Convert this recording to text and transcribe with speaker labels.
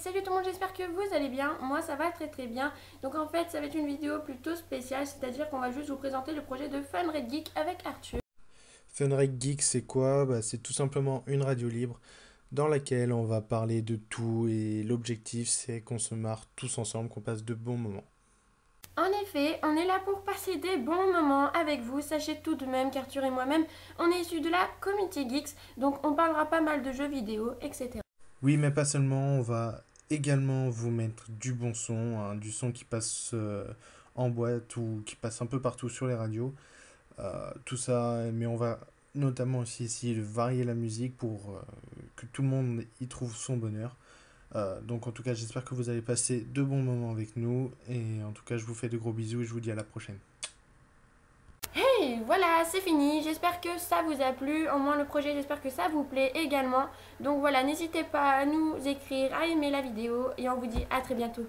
Speaker 1: salut tout le monde, j'espère que vous allez bien. Moi ça va très bien. Donc en fait ça va être une vidéo plutôt spéciale, c'est-à-dire qu'on va juste vous présenter le projet de Fun Red Geek avec Arthur.
Speaker 2: Funreg Geek, c'est quoi? C'est tout simplement une radio libre dans laquelle on va parler de tout et l'objectif c'est qu'on se marre tous ensemble, qu'on passe de bons moments.
Speaker 1: En effet, on est là pour passer des bons moments avec vous. Sachez tout de même qu'Arthur et moi-même, on est issus de la Community Geeks, donc on parlera pas mal de jeux vidéo, etc.
Speaker 2: Oui, mais pas seulement, on va également vous mettre du bon son, hein, du son qui passe en boîte ou qui passe un peu partout sur les radios. Tout ça, mais on va notamment aussi essayer de varier la musique pour que tout le monde y trouve son bonheur. Donc en tout cas, j'espère que vous allez passer de bons moments avec nous. Et en tout cas, je vous fais de gros bisous et je vous dis à la prochaine.
Speaker 1: Et voilà, c'est fini. J'espère que ça vous a plu. Au moins le projet, j'espère que ça vous plaît également. Donc voilà, n'hésitez pas à nous écrire, à aimer la vidéo et on vous dit à très bientôt.